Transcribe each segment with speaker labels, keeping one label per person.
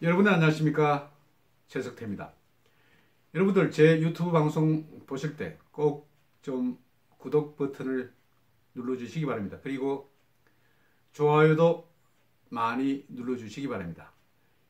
Speaker 1: 여러분 안녕하십니까? 최석태입니다. 여러분들 제 유튜브 방송 보실 때 꼭 좀 구독 버튼을 눌러주시기 바랍니다. 그리고 좋아요도 많이 눌러주시기 바랍니다.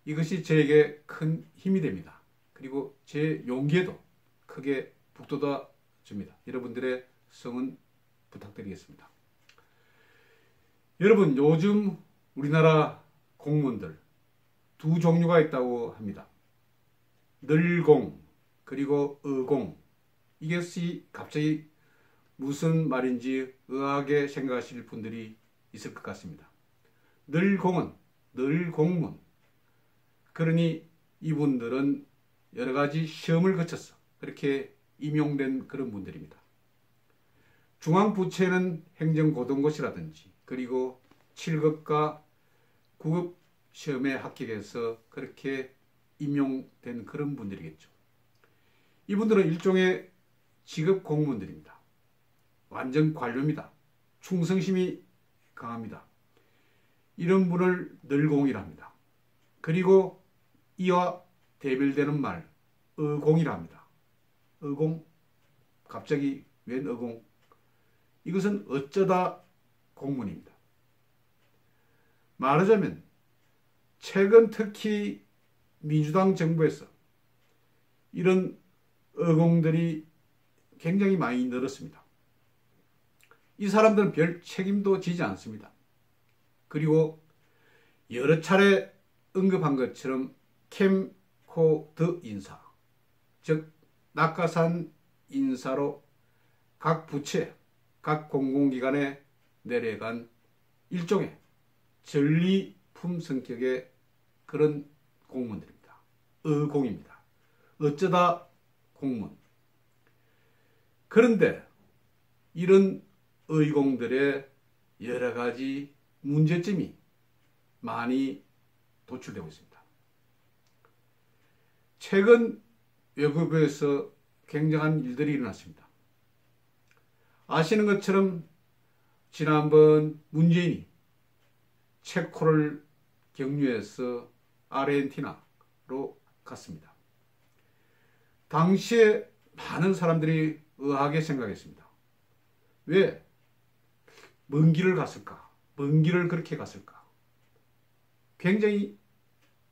Speaker 1: 이것이 저에게 큰 힘이 됩니다. 그리고 제 용기에도 크게 북돋아 줍니다. 여러분들의 성원 부탁드리겠습니다. 여러분, 요즘 우리나라 공무원들 두 종류가 있다고 합니다. 늘공 그리고 의공. 이것이 갑자기 무슨 말인지 의아하게 생각하실 분들이 있을 것 같습니다. 늘공은 늘 공무원. 그러니 이분들은 여러 가지 시험을 거쳐서 그렇게 임용된 그런 분들입니다. 중앙부처는 행정고등고시라든지 그리고 7급과 9급 시험에 합격해서 그렇게 임용된 그런 분들이겠죠. 이분들은 일종의 직업 공무원들입니다. 완전 관료입니다. 충성심이 강합니다. 이런 분을 늘공이라 합니다. 그리고 이와 대별되는 말 의공이라 합니다. 의공? 갑자기 웬 의공? 이것은 어쩌다 공무원입니다. 말하자면 최근 특히 민주당 정부에서 이런 의공들이 굉장히 많이 늘었습니다. 이 사람들은 별 책임도 지지 않습니다. 그리고 여러 차례 언급한 것처럼 캠코더 인사, 즉 낙하산 인사로 각 부처, 각 공공기관에 내려간 일종의 전리품 성격의 그런 공무원들입니다. 의공입니다. 어쩌다 공무원. 그런데 이런 의공들의 여러 가지 문제점이 많이 도출되고 있습니다. 최근 외교부에서 굉장한 일들이 일어났습니다. 아시는 것처럼 지난번 문재인이 체코를 경유해서 아르헨티나로 갔습니다. 당시에 많은 사람들이 의아하게 생각했습니다. 왜 먼 길을 갔을까? 먼 길을 그렇게 갔을까? 굉장히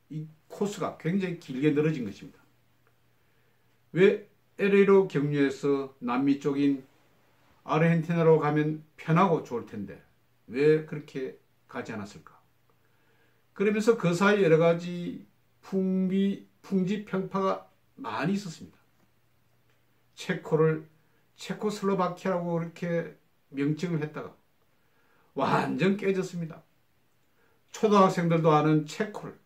Speaker 1: 이 코스가 굉장히 길게 늘어진 것입니다. 왜 LA로 경유해서 남미 쪽인 아르헨티나로 가면 편하고 좋을 텐데 왜 그렇게 가지 않았을까? 그러면서 그 사이 여러 가지 풍지평파가 많이 있었습니다. 체코를 체코슬로바키아라고 그렇게 명칭을 했다가 완전 깨졌습니다. 초등학생들도 아는 체코를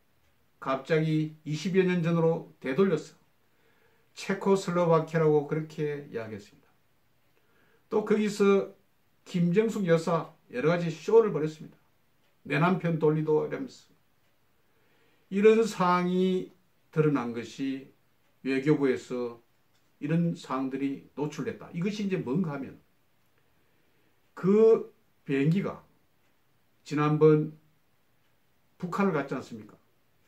Speaker 1: 갑자기 20여 년 전으로 되돌렸어. 체코슬로바키아라고 그렇게 이야기했습니다. 또 거기서 김정숙 여사 여러 가지 쇼를 벌였습니다. 내 남편 돌리도 이러면서. 이런 사항이 드러난 것이 외교부에서 이런 사항들이 노출됐다. 이것이 이제 뭔가 하면 그 비행기가 지난번 북한을 갔지 않습니까?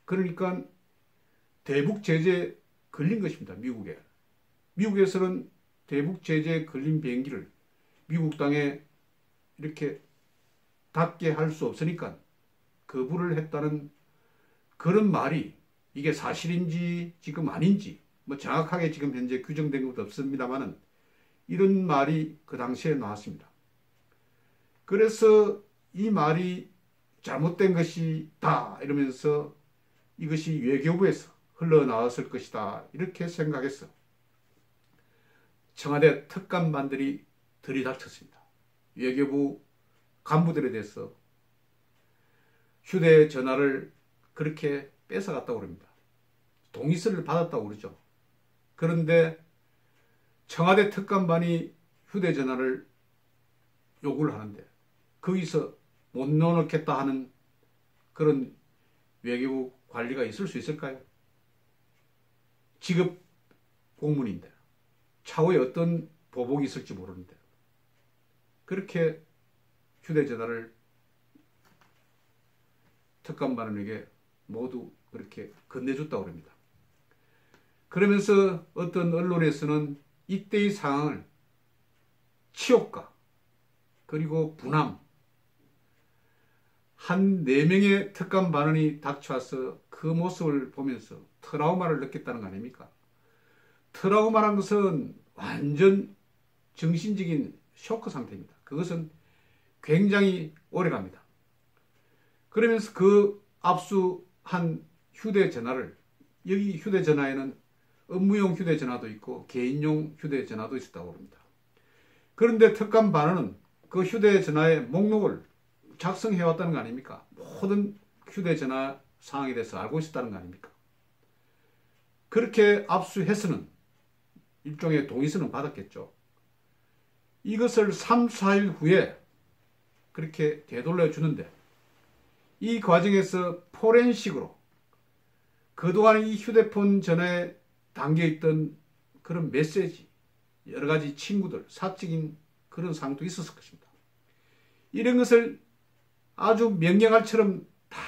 Speaker 1: 그러니까 대북 제재에 걸린 것입니다. 미국에. 미국에서는 대북 제재에 걸린 비행기를 미국 땅에 이렇게 닿게 할 수 없으니까 거부를 했다는 그런 말이 이게 사실인지 지금 아닌지 뭐 정확하게 지금 현재 규정된 것도 없습니다만은 이런 말이 그 당시에 나왔습니다. 그래서 이 말이 잘못된 것이다 이러면서 이것이 외교부에서 흘러나왔을 것이다 이렇게 생각했어. 청와대 특감반들이 들이닥쳤습니다. 외교부 간부들에 대해서 휴대전화를 그렇게 뺏어갔다고 그럽니다. 동의서를 받았다고 그러죠. 그런데 청와대 특감반이 휴대전화를 요구를 하는데 거기서 못 넣어놓겠다 하는 그런 외교부 관리가 있을 수 있을까요? 직업 공무원인데 차후에 어떤 보복이 있을지 모르는데 그렇게 휴대전화를 특감반원에게 모두 그렇게 건네줬다고 합니다. 그러면서 어떤 언론에서는 이때의 상황을 치욕과 그리고 분함, 한 4명의 특감 반원이 닥쳐와서 그 모습을 보면서 트라우마를 느꼈다는 거 아닙니까? 트라우마란 것은 완전 정신적인 쇼크 상태입니다. 그것은 굉장히 오래갑니다. 그러면서 그 압수한 휴대전화를, 여기 휴대전화에는 업무용 휴대전화도 있고 개인용 휴대전화도 있었다고 합니다. 그런데 특감 반원은 그 휴대전화의 목록을 작성해왔다는 거 아닙니까? 모든 휴대전화 상황에 대해서 알고 있었다는 거 아닙니까? 그렇게 압수해서는 일종의 동의서는 받았겠죠. 이것을 3, 4일 후에 그렇게 되돌려 주는데 이 과정에서 포렌식으로 그동안 이 휴대폰 전화에 담겨있던 그런 메시지, 여러 가지 친구들, 사적인 그런 사항도 있었을 것입니다. 이런 것을 아주 명령알처럼 다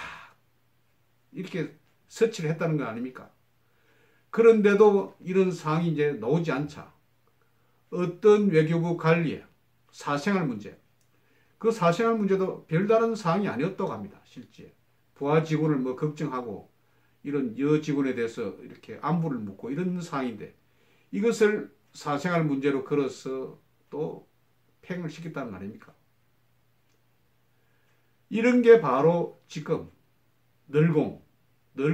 Speaker 1: 이렇게 서치를 했다는 거 아닙니까? 그런데도 이런 사항이 이제 나오지 않자 어떤 외교부 관리의 사생활 문제, 그 사생활 문제도 별다른 사항이 아니었다고 합니다. 실제 부하 직원을 뭐 걱정하고 이런 여 직원에 대해서 이렇게 안부를 묻고 이런 사항인데 이것을 사생활 문제로 걸어서 또 팽을 시켰다는 거 아닙니까? 이런 게 바로 지금 늘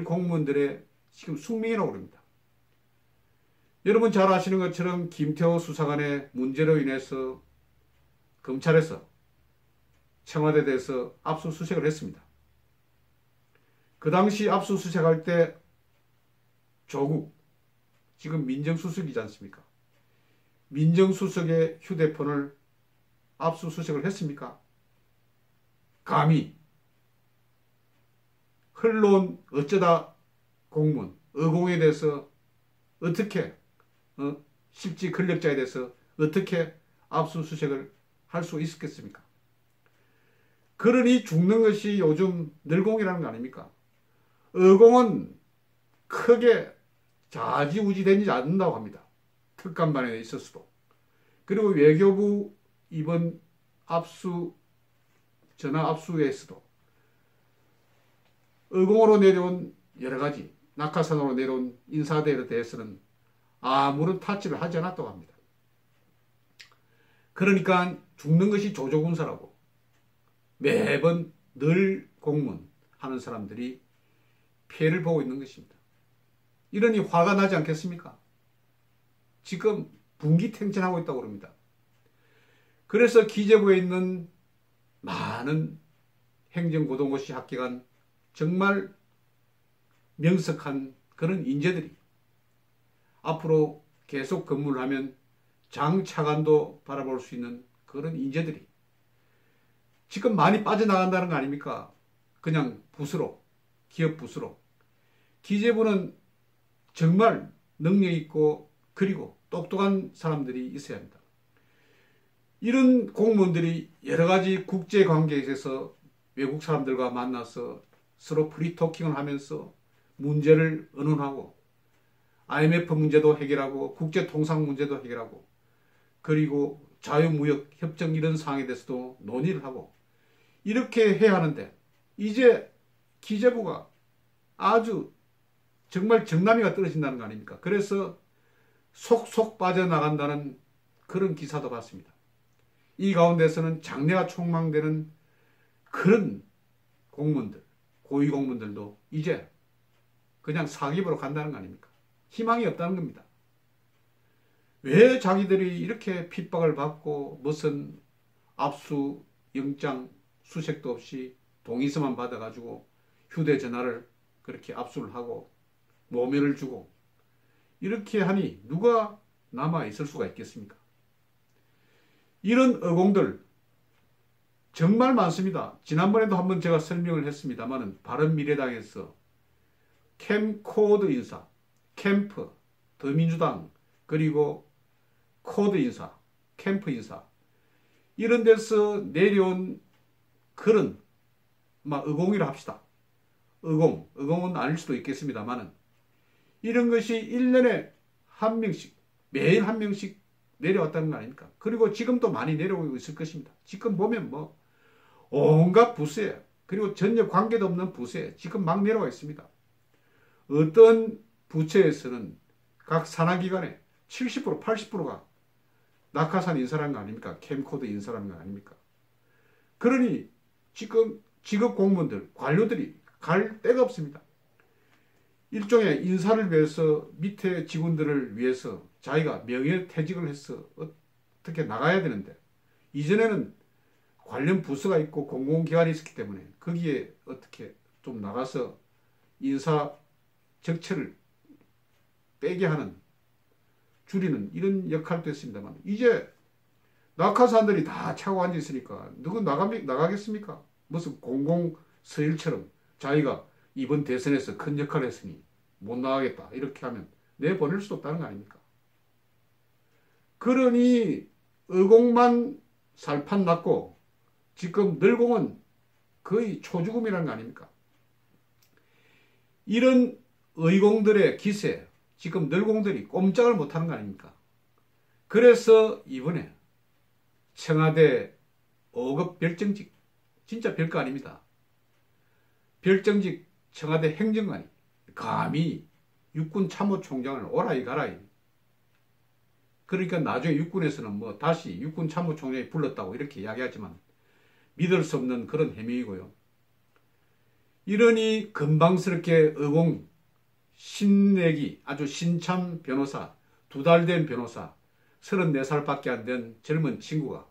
Speaker 1: 공무원들의 지금 숙명이라고 합니다. 여러분 잘 아시는 것처럼 김태호 수사관의 문제로 인해서 검찰에서 청와대에 대해서 압수수색을 했습니다. 그 당시 압수수색할 때 조국, 지금 민정수석이지 않습니까? 민정수석의 휴대폰을 압수수색을 했습니까? 감히 흘러온 어쩌다 공무원, 의공에 대해서 어떻게 실제 권력자에 대해서 어떻게 압수수색을 할 수 있었겠습니까? 그러니 죽는 것이 요즘 늘공이라는 거 아닙니까? 의공은 크게 좌지우지되지 않는다고 합니다. 특감반에 있었어도. 그리고 외교부 이번 전화 압수에서도 의공으로 내려온 여러 가지 낙하산으로 내려온 인사들에 대해서는 아무런 타치를 하지 않았다고 합니다. 그러니까 죽는 것이 조조군사라고 매번 늘 공문 하는 사람들이 피해를 보고 있는 것입니다. 이러니 화가 나지 않겠습니까? 지금 분기탱천하고 있다고 합니다. 그래서 기재부에 있는 많은 행정고등고시 합격한 정말 명석한 그런 인재들이 앞으로 계속 근무를 하면 장차관도 바라볼 수 있는 그런 인재들이 지금 많이 빠져나간다는 거 아닙니까? 그냥 붓으로, 기업 붓으로. 기재부는 정말 능력 있고 그리고 똑똑한 사람들이 있어야 합니다. 이런 공무원들이 여러 가지 국제관계에 있어서 외국 사람들과 만나서 서로 프리토킹을 하면서 문제를 의논하고 IMF 문제도 해결하고 국제통상 문제도 해결하고 그리고 자유무역 협정 이런 사항에 대해서도 논의를 하고 이렇게 해야 하는데 이제 기재부가 아주 정말 정남이가 떨어진다는 거 아닙니까? 그래서 속속 빠져나간다는 그런 기사도 봤습니다. 이 가운데서는 장래가 촉망되는 그런 공무원들, 고위공무원들도 이제 그냥 사기업으로 간다는 거 아닙니까? 희망이 없다는 겁니다. 왜 자기들이 이렇게 핍박을 받고 무슨 압수 영장 수색도 없이 동의서만 받아가지고 휴대전화를 그렇게 압수를 하고 모멸을 주고 이렇게 하니 누가 남아 있을 수가 있겠습니까? 이런 의공들 정말 많습니다. 지난번에도 한번 제가 설명을 했습니다만 바른미래당에서 캠코드 인사, 캠프, 더민주당 그리고 코드 인사, 캠프 인사 이런 데서 내려온 그런 의공이라 합시다. 의공은 아닐 수도 있겠습니다만은 이런 것이 1년에 한 명씩, 매일 한 명씩 내려왔다는 거 아닙니까? 그리고 지금도 많이 내려오고 있을 것입니다. 지금 보면 뭐 온갖 부서에, 그리고 전혀 관계도 없는 부서에 지금 막 내려와 있습니다. 어떤 부처에서는 각 산하기관에 70%, 80%가 낙하산 인사라는 거 아닙니까? 캠코더 인사라는 거 아닙니까? 그러니 지금 직업 공무원들, 관료들이 갈 데가 없습니다. 일종의 인사를 위해서 밑에 직원들을 위해서 자기가 명예퇴직을 해서 어떻게 나가야 되는데 이전에는 관련 부서가 있고 공공기관이 있었기 때문에 거기에 어떻게 좀 나가서 인사 적체를 빼게 하는, 줄이는 이런 역할도 했습니다만 이제 낙하산들이 다 차고 앉아 있으니까 누구 나가겠습니까? 무슨 공공서일처럼 자기가 이번 대선에서 큰 역할을 했으니 못 나가겠다 이렇게 하면 내보낼 수도 없다는 거 아닙니까? 그러니 의공만 살판 났고 지금 널공은 거의 초죽음이라는 거 아닙니까? 이런 의공들의 기세, 지금 널공들이 꼼짝을 못하는 거 아닙니까? 그래서 이번에 청와대 5급 별정직, 진짜 별거 아닙니다. 별정직 청와대 행정관이 감히 육군 참모총장을 오라이 가라이. 그러니까 나중에 육군에서는 뭐 다시 육군 참모총장이 불렀다고 이렇게 이야기하지만 믿을 수 없는 그런 해명이고요. 이러니 건방스럽게 의공 신내기 아주 신참 변호사, 2달 된 변호사, 34살밖에 안 된 젊은 친구가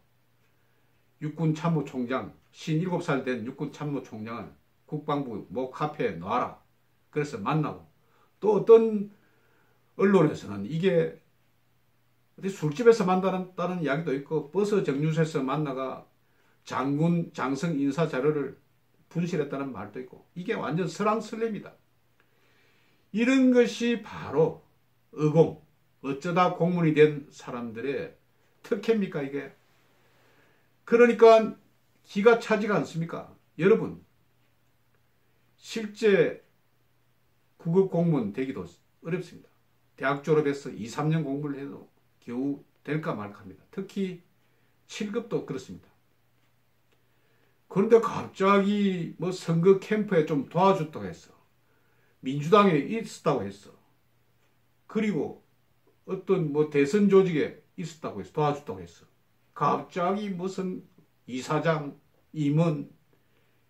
Speaker 1: 육군 참모총장, 57살 된 육군 참모총장을 국방부 모 카페에 놔라. 그래서 만나고, 또 어떤 언론에서는 이게 어디 술집에서 만났다는 이야기도 있고 버스 정류소에서 만나가 장성 인사 자료를 분실했다는 말도 있고, 이게 완전 설왕설래입니다. 이런 것이 바로 의공, 어쩌다 공무원이 된 사람들의 특혜입니까 이게? 그러니까 기가 차지가 않습니까? 여러분, 실제 구급 공무원 되기도 어렵습니다. 대학 졸업해서 2, 3년 공부를 해도 겨우 될까 말까 합니다. 특히 7급도 그렇습니다. 그런데 갑자기 뭐 선거 캠프에 좀 도와줬다고 했어. 민주당에 있었다고 했어. 그리고 어떤 뭐 대선 조직에 있었다고 해서 도와줬다고 했어. 갑자기 무슨 이사장, 임원,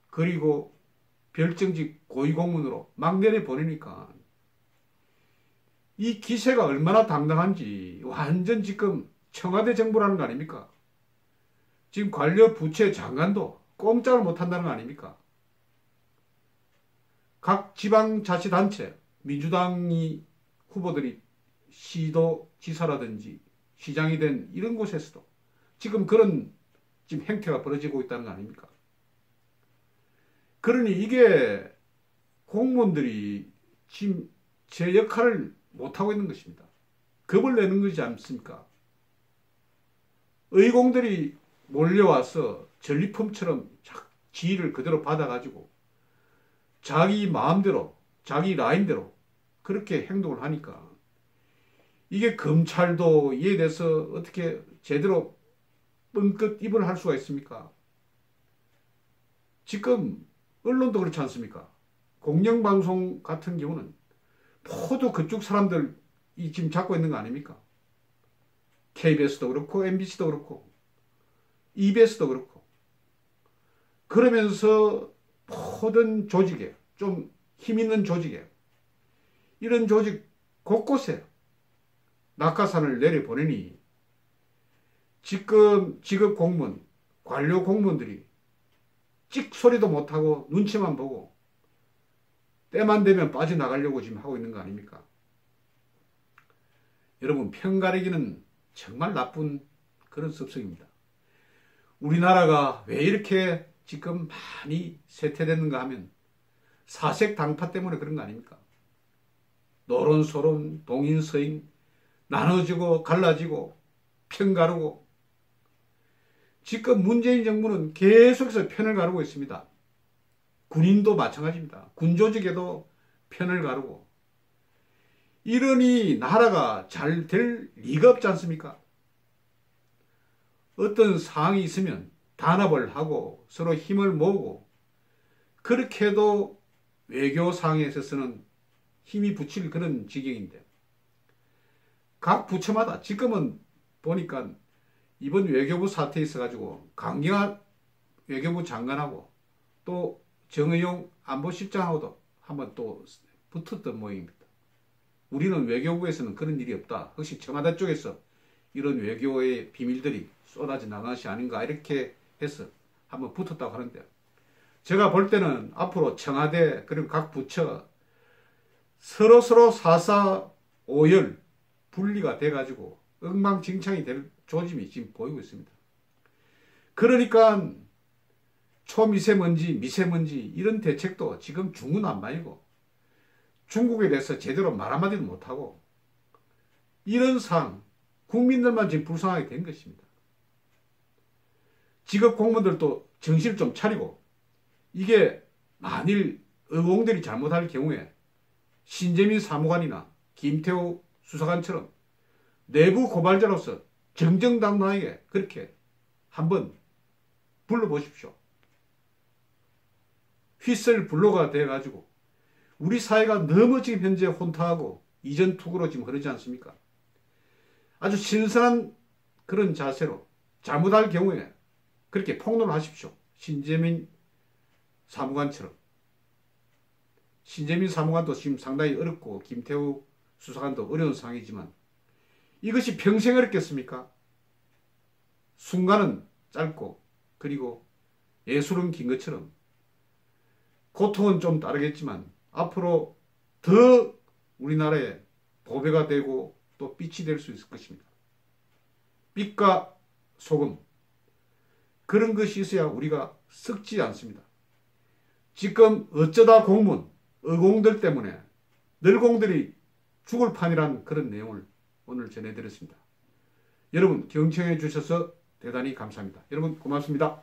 Speaker 1: 그리고 별정직 고위공무원으로 막 내려보내니까 이 기세가 얼마나 당당한지 완전 지금 청와대 정부라는 거 아닙니까? 지금 관료 부처 장관도 꼼짝을 못한다는 거 아닙니까? 각 지방자치단체, 민주당이 후보들이 시도지사라든지 시장이 된 이런 곳에서도 지금 그런 지금 행태가 벌어지고 있다는 거 아닙니까? 그러니 이게 공무원들이 지금 제 역할을 못하고 있는 것입니다. 겁을 내는 것이지 않습니까? 의공들이 몰려와서 전리품처럼 지위를 그대로 받아가지고 자기 마음대로, 자기 라인대로 그렇게 행동을 하니까 이게 검찰도 이에 대해서 어떻게 제대로 뻥끗 입을 할 수가 있습니까? 지금 언론도 그렇지 않습니까? 공영방송 같은 경우는 모두 그쪽 사람들이 지금 잡고 있는 거 아닙니까? KBS도 그렇고 MBC도 그렇고 EBS도 그렇고. 그러면서 모든 조직에, 좀 힘있는 조직에, 이런 조직 곳곳에 낙하산을 내려보내니 지금 직업 공무원, 관료 공무원들이 찍소리도 못하고 눈치만 보고 때만 되면 빠져나가려고 지금 하고 있는 거 아닙니까? 여러분, 편가르기는 정말 나쁜 그런 습성입니다. 우리나라가 왜 이렇게 지금 많이 쇠퇴됐는가 하면 사색 당파 때문에 그런 거 아닙니까? 노론소론, 동인서인, 나눠지고 갈라지고 편가르고. 지금 문재인 정부는 계속해서 편을 가르고 있습니다. 군인도 마찬가지입니다. 군조직에도 편을 가르고 이러니 나라가 잘 될 리가 없지 않습니까? 어떤 상황이 있으면 단합을 하고 서로 힘을 모으고 그렇게 해도 외교상에 있어서는 힘이 붙일 그런 지경인데 각 부처마다 지금은 보니까 이번 외교부 사태에 있어가지고 강경한 외교부 장관하고 또 정의용 안보실장하고도 한번 또 붙었던 모양입니다. 우리는 외교부에서는 그런 일이 없다. 혹시 청와대 쪽에서 이런 외교의 비밀들이 쏟아져 나간 것이 아닌가 이렇게 해서 한번 붙었다고 하는데요. 제가 볼 때는 앞으로 청와대 그리고 각 부처 서로 사사오열 분리가 돼가지고 엉망진창이 될 조짐이 지금 보이고 있습니다. 그러니까 초미세먼지, 미세먼지 이런 대책도 지금 중구난방이고 중국에 대해서 제대로 말 한마디도 못하고 이런 상황 국민들만 지금 불쌍하게 된 것입니다. 직업 공무원들도 정신을 좀 차리고 이게 만일 의공들이 잘못할 경우에 신재민 사무관이나 김태우 수사관처럼 내부 고발자로서 정정당당하게 그렇게 한번 불러보십시오. 휘슬 블로가 돼가지고 우리 사회가 너무 지금 현재 혼탁하고 이전 투구로 지금 흐르지 않습니까? 아주 신선한 그런 자세로 잘못할 경우에 그렇게 폭로를 하십시오. 신재민 사무관처럼. 신재민 사무관도 지금 상당히 어렵고 김태우 수사관도 어려운 상황이지만 이것이 평생 어렵겠습니까? 순간은 짧고 그리고 예술은 긴 것처럼 고통은 좀 다르겠지만 앞으로 더 우리나라에 보배가 되고 또 빛이 될 수 있을 것입니다. 빛과 소금 그런 것이 있어야 우리가 썩지 않습니다. 지금 어쩌다 공무원 의공들 때문에 널공들이 죽을 판이란 그런 내용을 오늘 전해드렸습니다. 여러분 경청해 주셔서 대단히 감사합니다. 여러분 고맙습니다.